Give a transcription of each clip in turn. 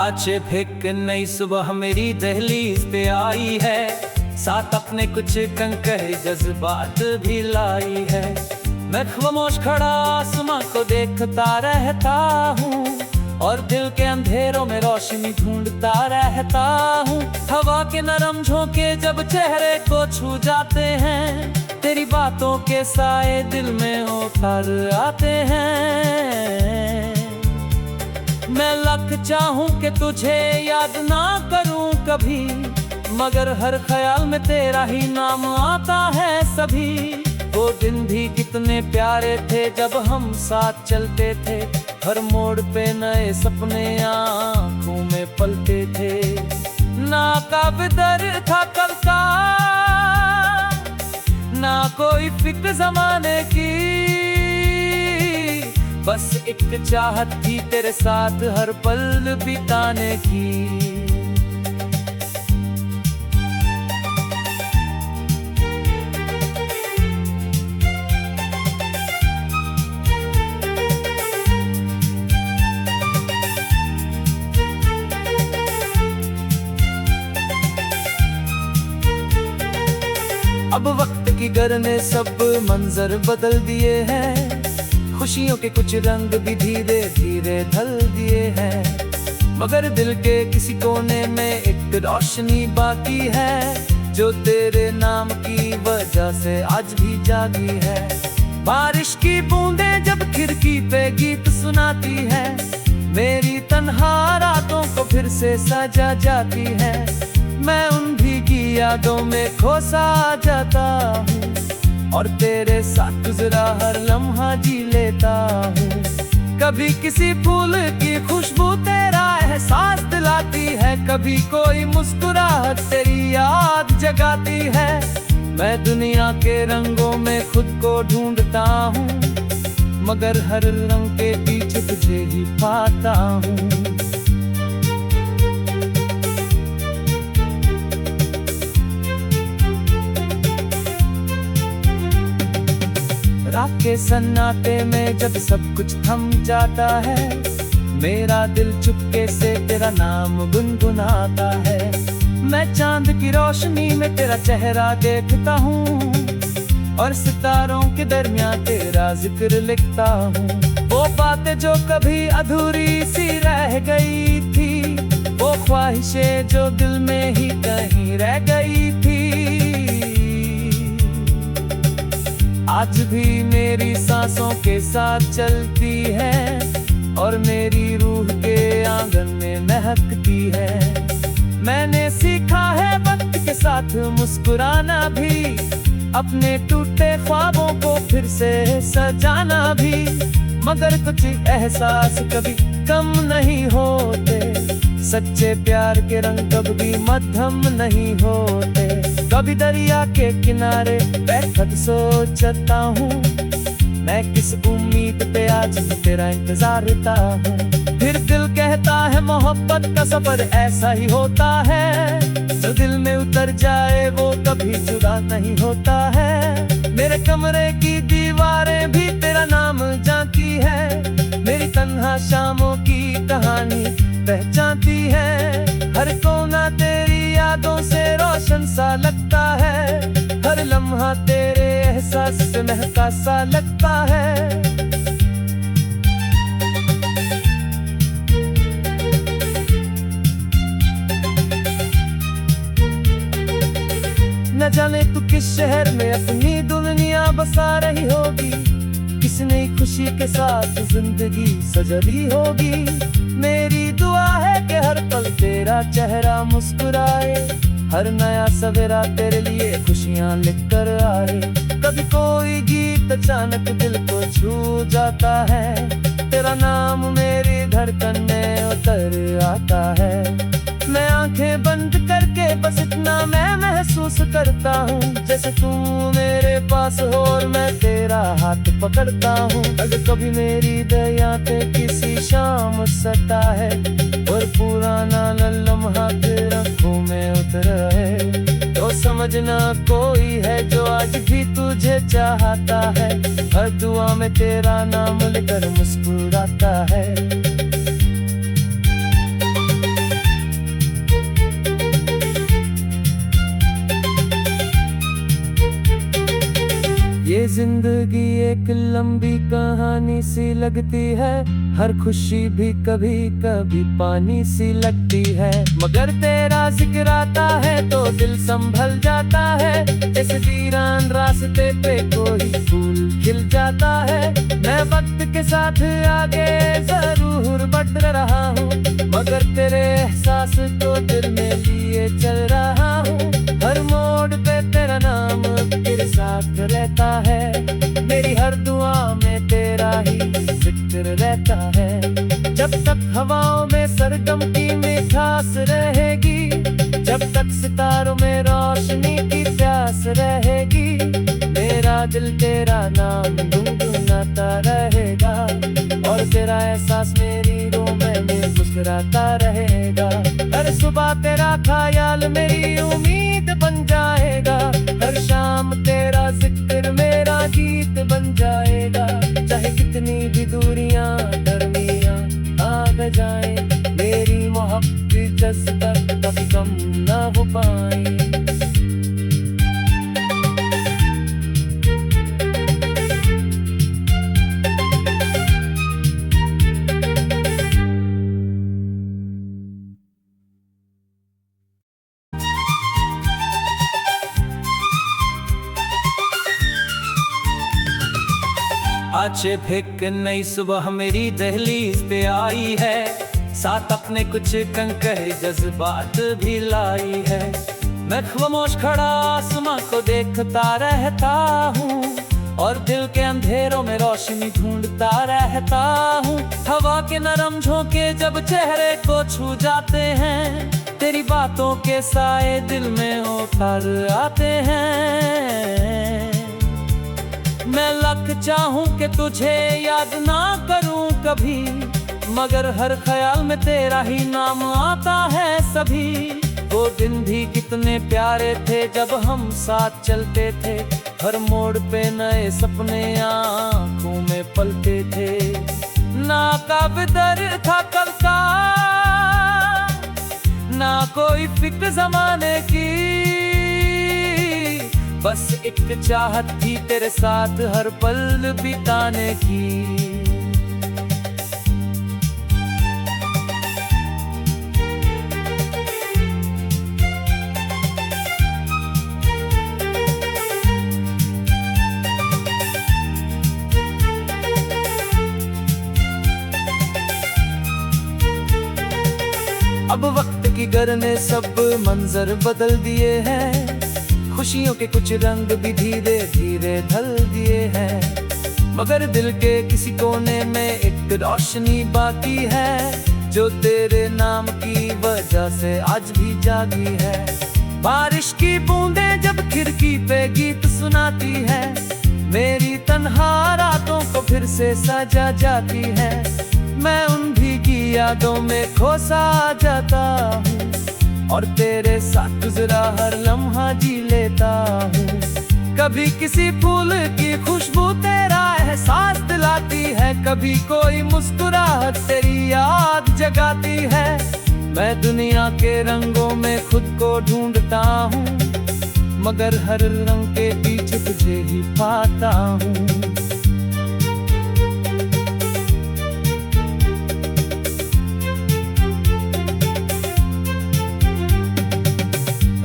आज फिर नई सुबह मेरी दहलीज पे आई है, साथ अपने कुछ कंकड़ जज्बात भी लाई है। मैं खामोश खड़ा आसमां को देखता रहता हूँ और दिल के अंधेरों में रोशनी ढूंढता रहता हूँ। हवा के नरम झोंके जब चेहरे को छू जाते हैं, तेरी बातों के साए दिल में उतर आते हैं। मैं लख चाहूं कि तुझे याद ना करूं कभी, मगर हर ख्याल में तेरा ही नाम आता है सभी। वो दिन भी कितने प्यारे थे जब हम साथ चलते थे, हर मोड़ पे नए सपने आँखों में पलते थे। ना कब डर था कल का, ना कोई फिक्र जमाने की, बस एक चाहत थी तेरे साथ हर पल बिताने की। अब वक्त की गर ने सब मंजर बदल दिए हैं, खुशियों के कुछ रंग भी धीरे धीरे ढल दिए हैं, मगर दिल के किसी कोने में एक रोशनी बाकी है, जो तेरे नाम की वजह से आज भी जागी है। बारिश की बूंदें जब खिड़की पे गीत सुनाती है, मेरी तन्हा रातों को फिर से सजा जाती है। मैं उन भीगी यादों में खोसा जाता हूँ और तेरे साथ गुजरा हर लम्हा जी लेता हूँ। कभी किसी फूल की खुशबू तेरा एहसास दिलाती है, कभी कोई मुस्कुराहट तेरी याद जगाती है। मैं दुनिया के रंगों में खुद को ढूंढता हूँ, मगर हर रंग के पीछे तुझे ही पाता हूँ। रात के सन्नाटे में जब सब कुछ थम जाता है, मेरा दिल चुपके से तेरा नाम गुनगुनाता है। मैं चांद की रोशनी में तेरा चेहरा देखता हूँ और सितारों के दरमियान तेरा जिक्र लिखता हूँ। वो बातें जो कभी अधूरी सी रह गई थी, वो ख्वाहिशें जो दिल में ही कहीं रह गई थी, आज भी मेरी सांसों के साथ चलती है और मेरी रूह के आंगन में महकती है। मैंने सीखा है वक्त के साथ मुस्कुराना भी, अपने टूटे ख्वाबों को फिर से सजाना भी, मगर कुछ एहसास कभी कम नहीं होते। सच्चे प्यार के रंग कभी मध्यम नहीं होते। कभी दरिया के किनारे बैठकर सोचता हूँ, मैं किस उम्मीद पे आज तेरा इंतजार करता हूँ। फिर दिल कहता है मोहब्बत का सफर ऐसा ही होता है, जो दिल में उतर जाए वो कभी जुदा नहीं होता है। मेरे कमरे की दीवारें भी तेरा नाम जानती है, मेरी तन्हा शामों की कहानी पहचानती है। हर कोना तेरी यादों से रोशन सा लगता है, हर लम्हा तेरे एहसास से महका सा लगता है। न जाने तू किस शहर में अपनी दुनिया बसा रही होगी, किस नई खुशी के साथ जिंदगी सजरी होगी। मेरी दुआ है कि हर पल तेरा चेहरा मुस्कुराए, हर नया सवेरा तेरे लिए खुशियाँ लेकर आए। कभी कोई गीत अचानक दिल को छू जाता है, तेरा नाम मेरी धड़कन में उतर आता है। मैं आंखें बंद करके बस इतना मैं महसूस करता हूँ, जैसे तू मेरे पास हो और मैं तेरा हाथ पकड़ता हूँ। अगर कभी मेरी दया पे किसी शाम सता है और पुराना लम्हा तेरे आँखों में उतर है, तो समझना कोई है जो आज भी तुझे चाहता है। हर दुआ में तेरा नाम लेकर मुस्कुराता है। ये जिंदगी एक लंबी कहानी सी लगती है, हर खुशी भी कभी कभी पानी सी लगती है। मगर तेरा जिक्र आता है तो दिल संभल जाता है, इस वीरान रास्ते पे कोई फूल खिल जाता है। मैं वक्त के साथ आगे जरूर बढ़ रहा हूँ, मगर तेरे एहसास को दिल में लिए चल रहा हूँ। हर मोड़ पे तेरा नाम तेरे साथ रहता है, मेरी हर दुआ में तेरा ही जिक्र रहता है। जब तक हवाओं में सरगम की मिठास रहेगी, जब तक सितारों में रोशनी की प्यास रहेगी, मेरा दिल तेरा नाम गुनगुनाता रहेगा, और तेरा एहसास मेरी रूह में मुस्कुराता रहेगा। हर सुबह तेरा ख्याल मेरी उम्मीद बन जाएगा, हर शाम तेरा जिक्र मेरा गीत बन जाएगा। चाहे कितनी भी दूरियां दरमियां आ जाए, मेरी मोहब्बत जज्बा कभी कम ना हो पाए। आज फिक नई सुबह मेरी दहलीज पे आई है, साथ अपने कुछ कंकरे जज्बात भी लाई है। मैं खामोश खड़ा आसमां को देखता रहता हूँ, और दिल के अंधेरों में रोशनी ढूंढता रहता हूँ। हवा के नरम झोंके जब चेहरे को छू जाते हैं, तेरी बातों के साए दिल में उतर आते हैं। मैं लख चाहूं कि तुझे याद ना करूं कभी, मगर हर ख्याल में तेरा ही नाम आता है सभी। वो दिन भी कितने प्यारे थे जब हम साथ चलते थे, हर मोड़ पे नए सपने आंखों में पलते थे। ना कदर था कल का, ना कोई फिक्र जमाने की, बस एक चाहत थी तेरे साथ हर पल बिताने की। अब वक्त की गर ने सब मंजर बदल दिए हैं, खुशियों के कुछ रंग भी धीरे धीरे ढल दिए हैं, मगर दिल के किसी कोने में एक रोशनी बाकी है, जो तेरे नाम की वजह से आज भी जागी है। बारिश की बूंदें जब खिड़की पे गीत सुनाती है, मेरी तन्हा रातों को फिर से सजा जाती है। मैं उन भीगी यादों में खोसा जाता हूँ, और तेरे साथ गुजरा हर लम्हा जी लेता हूँ। कभी किसी फूल की खुशबू तेरा एहसास दिलाती है, कभी कोई मुस्कुराहट तेरी याद जगाती है। मैं दुनिया के रंगों में खुद को ढूंढता हूँ, मगर हर रंग के पीछे तुझे ही पाता हूँ।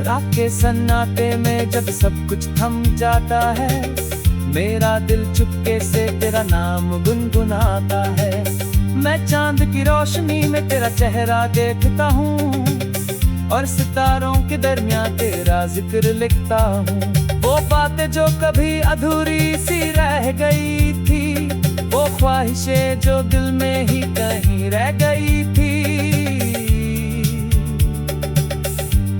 रात के सन्नाटे में जब सब कुछ थम जाता है, मेरा दिल चुपके से तेरा नाम गुनगुनाता है। मैं चांद की रोशनी में तेरा चेहरा देखता हूँ, और सितारों के दरमियान तेरा जिक्र लिखता हूँ। वो बातें जो कभी अधूरी सी रह गई थी, वो ख्वाहिशें जो दिल में ही कहीं रह गई थी,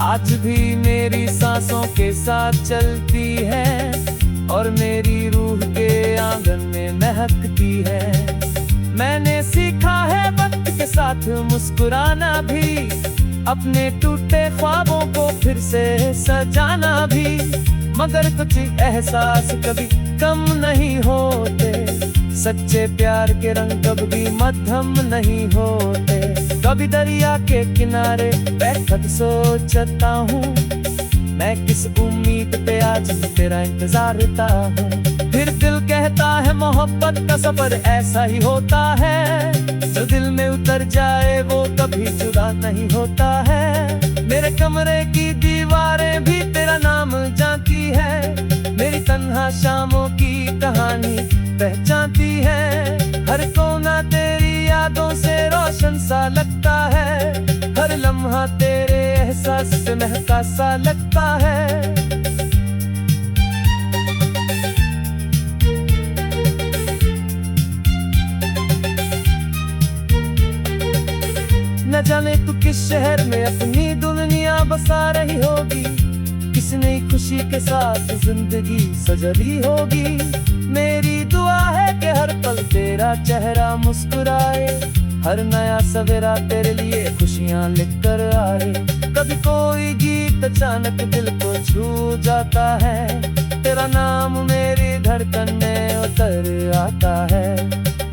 आज भी मेरी सांसों के साथ चलती है, और मेरी रूह के आंगन में महकती है। मैंने सीखा है वक्त के साथ मुस्कुराना भी, अपने टूटे ख्वाबों को फिर से सजाना भी, मगर कुछ एहसास कभी कम नहीं होते, सच्चे प्यार के रंग कभी मध्यम नहीं होते। कभी दरिया के किनारे बैठकर सोचता हूँ, मैं किस उम्मीद पे आज तेरा इंतजार करता हूँ। फिर कहता है मोहब्बत का सफर ऐसा ही होता है, जो दिल में उतर जाए वो कभी जुदा नहीं होता है। मेरे कमरे की दीवारें भी तेरा नाम जानती है, मेरी तन्हा शामों की कहानी पहचानती है। हर कोना तेरी यादों से रोशन सा लगता है, हर लम्हा तेरे एहसास से महका सा लगता है। न जाने तू किस शहर में अपनी दुनिया बसा रही होगी, किस नई खुशी के साथ जिंदगी सजली होगी। मेरी दुआ है कि हर पल तेरा चेहरा मुस्कुराए, हर नया सवेरा तेरे लिए खुशियां लेकर आए। कभी कोई गीत अचानक दिल को छू जाता है, तेरा नाम मेरी धड़कन में उतर आता है।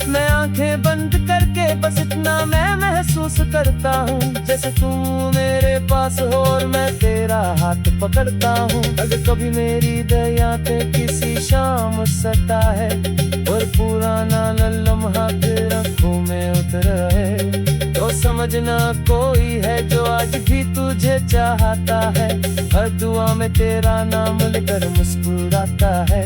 मैं आंखें बंद करके बस इतना मैं महसूस करता हूँ, जैसे तू मेरे पास हो और मैं तेरा हाथ पकड़ता हूँ। अगर कभी मेरी दया पे किसी शाम सता है और पुराना लम्हा फिर आँखों में उतर है, तो समझना कोई है जो आज भी तुझे चाहता है, हर दुआ में तेरा नाम लेकर मुस्कुराता है।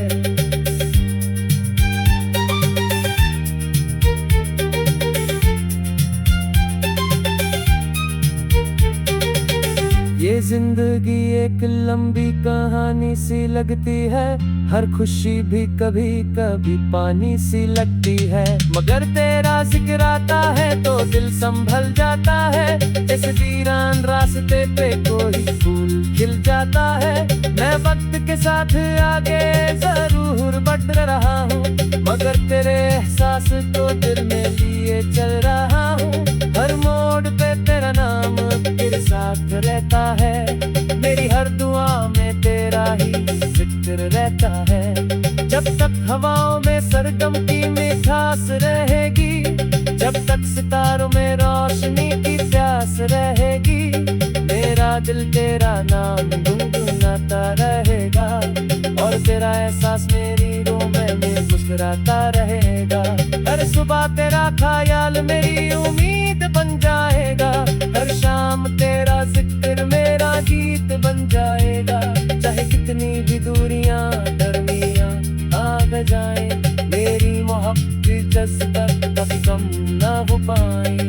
ये जिंदगी एक लंबी कहानी सी लगती है, हर खुशी भी कभी कभी पानी सी लगती है। मगर तेरा जिक्र आता है तो दिल संभल जाता है, जैसे वीरान रास्ते पे कोई फूल खिल जाता है। मैं वक्त के साथ आगे जरूर बढ़ रहा हूँ, मगर तेरे एहसास को दिल में लिए चल रहा हूँ। हर मोड़ पे तेरा नाम तेरे साथ रहता है, मेरी हर दुआ में तेरा ही जिक्र रहता है। जब तक हवाओं में सरगम की मिठास रहेगी, जब तक सितारों में रोशनी की प्यास रहेगी, मेरा दिल तेरा नाम गुनगुनाता रहेगा, और तेरा एहसास मेरी रूह में मुस्कुराता रहेगा। हर सुबह तेरा ख्याल मेरी उम्मीद बन जाएगा, हर शाम तेरा जिक्र मेरा गीत बन जाएगा। चाहे कितनी भी दूरियां दरमियां आ जाए, मेरी मोहब्बत जज्बा कभी कम ना हो पाए।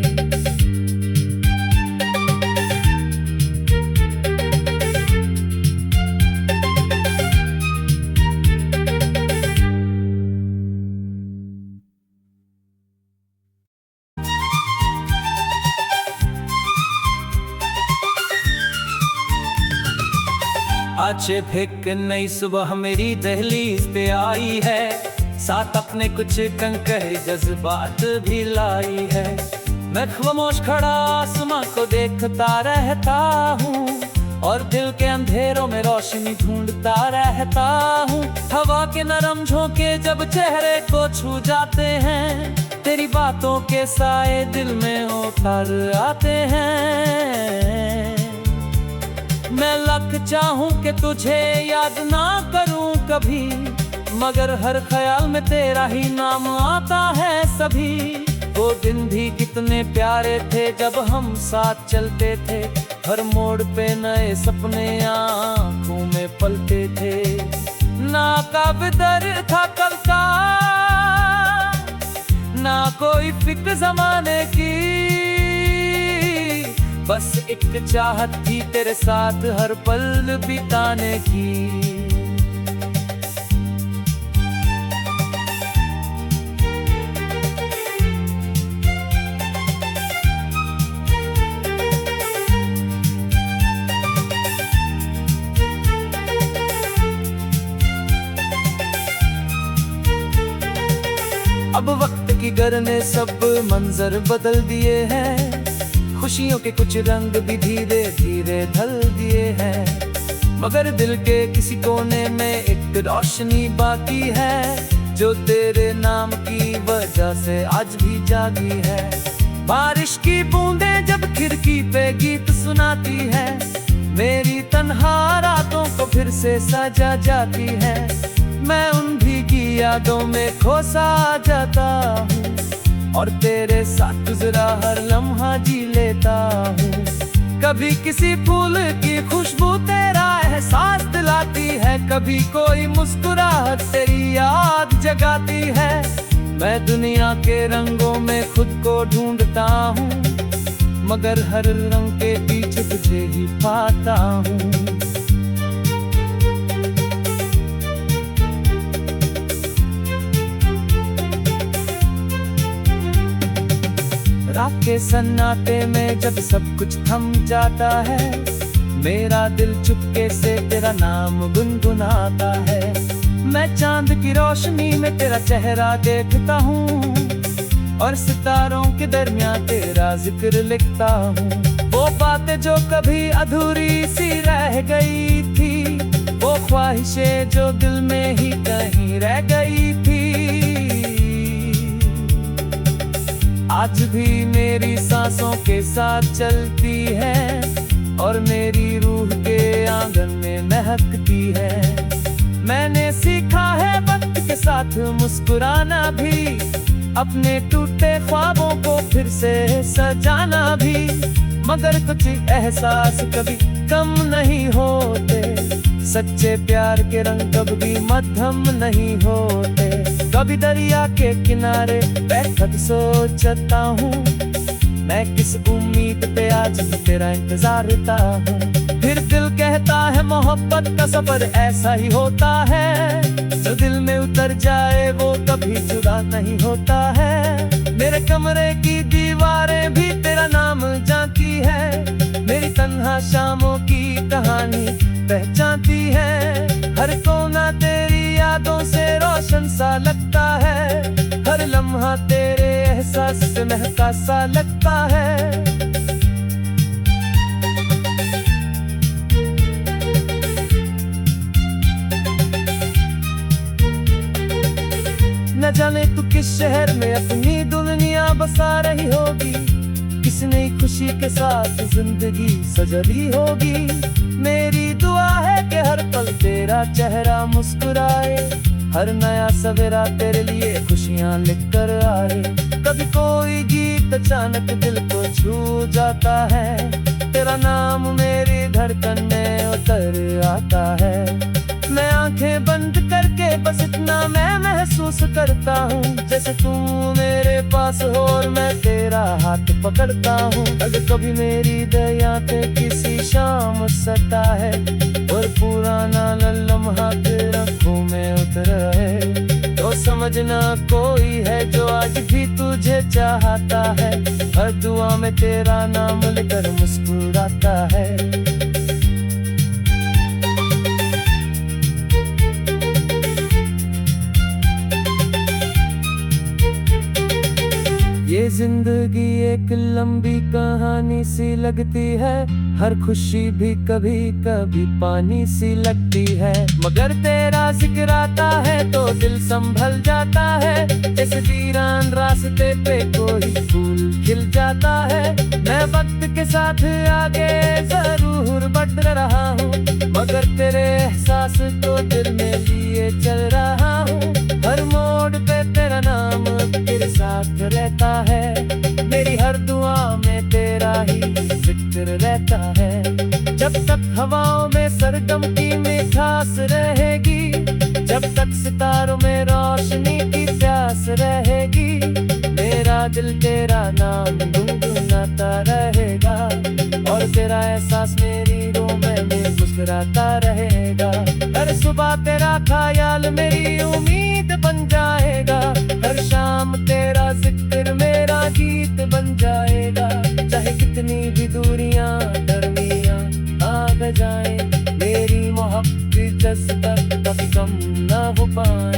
आज फिक नई सुबह मेरी दहलीज पे आई है, साथ अपने कुछ कंकरे जज्बात भी लाई है। मैं खामोश खड़ा आसमां को देखता रहता हूँ, और दिल के अंधेरों में रोशनी ढूंढता रहता हूँ। हवा के नरम झोंके जब चेहरे को छू जाते हैं, तेरी बातों के साए दिल में उतर आते हैं। मैं लख चाहूं कि तुझे याद ना करूं कभी, मगर हर ख्याल में तेरा ही नाम आता है सभी। वो दिन भी कितने प्यारे थे जब हम साथ चलते थे, हर मोड़ पे नए सपने आंखों में पलते थे। ना कदर था कल का, ना कोई फिक्र जमाने की, बस एक चाहत थी तेरे साथ हर पल बिताने की। अब वक्त की गर ने सब मंजर बदल दिए हैं, खुशियों के कुछ रंग भी धीरे धीरे ढल दिए हैं। मगर दिल के किसी कोने में एक रोशनी बाकी है, जो तेरे नाम की वजह से आज भी जागी है। बारिश की बूंदें जब खिड़की पे गीत सुनाती है, मेरी तन्हा रातों को फिर से सजा जाती है। मैं उन भीगी यादों में खोसा जाता हूँ और तेरे साथ गुजरा हर लम्हा जी लेता हूँ। कभी किसी फूल की खुशबू तेरा एहसास दिलाती है, कभी कोई मुस्कुराहट तेरी याद जगाती है। मैं दुनिया के रंगों में खुद को ढूंढता हूँ, मगर हर रंग के पीछे तुझे ही पाता हूँ। रात के सन्नाटे में जब सब कुछ थम जाता है, मेरा दिल चुपके से तेरा नाम गुनगुनाता है। मैं चांद की रोशनी में तेरा चेहरा देखता हूँ और सितारों के दरमियान तेरा जिक्र लिखता हूँ। वो बातें जो कभी अधूरी सी रह गई थी, वो ख्वाहिशें जो दिल में ही कहीं रह गई थी, आज भी मेरी सांसों के साथ चलती है और मेरी रूह के आंगन में महकती है। मैंने सीखा है वक्त के साथ मुस्कुराना भी, अपने टूटे ख्वाबों को फिर से सजाना भी, मगर कुछ एहसास कभी कम नहीं होते। सच्चे प्यार के रंग कभी मध्यम नहीं होते। कभी दरिया के किनारे बैठकर सोचता हूँ, मैं किस उम्मीद पे आज भी तेरा इंतजारता हूँ। फिर दिल कहता है मोहब्बत का सफर ऐसा ही होता है, जो दिल में उतर जाए वो कभी जुदा नहीं होता है। मेरे कमरे की दीवारें भी तेरा नाम जानती है, मेरी तन्हा शामों की कहानी पहचानती है। हर कोना तेरी यादों से रोशन सा लगता है, हर लम्हा तेरे एहसास से महका सा लगता है। न जाने तू किस शहर में अपनी दुनिया बसा रही होगी, किस नई खुशी के साथ जिंदगी सजली होगी। मेरी दुआ है कि हर पल तेरा चेहरा मुस्कुराए, हर नया सवेरा तेरे लिए खुशियां लेकर आए। कभी कोई गीत अचानक दिल को छू जाता है, तेरा नाम मेरी धड़कन में उतर आता है। मैं आंखें बंद करके बस इतना मैं महसूस करता हूँ, जैसे तू मेरे पास हो और मैं तेरा हाथ पकड़ता हूँ। अगर कभी मेरी दया पे किसी शाम सता है और पुराना लम्हा तेरे आँखों में उतर है, तो समझना कोई है जो आज भी तुझे चाहता है, हर दुआ में तेरा नाम लेकर मुस्कुराता है। ये जिंदगी एक लंबी कहानी सी लगती है, हर खुशी भी कभी कभी पानी सी लगती है, मगर तेरा जिक्र आता है तो दिल संभल जाता है। जैसे वीरान रास्ते पे कोई फूल खिल जाता है। मैं वक्त के साथ आगे जरूर बढ़ रहा हूँ, मगर तेरे एहसास को दिल में लिए चल रहा हूँ। हर मोड़ पे तेरा नाम तेरे साथ रहता है, मेरी हर दुआ में तेरा ही जिक्र रहता है। जब तक हवाओं में सरगम की मिठास रहेगी, जब तक सितारों में रोशनी की प्यास रहेगी, मेरा दिल तेरा नाम गुनगुनाता रहेगा और तेरा एहसास मेरी रूह में मुस्कुराता रहेगा। हर सुबह तेरा ख्याल मेरी उम्मीद बन जाएगा, हर शाम तेरा जिक्र मेरा गीत बन जाएगा। चाहे कितनी भी दूरियां दरमियां आ जाए, मेरी मोहब्बत जज्बा कभी कम ना हो पाए।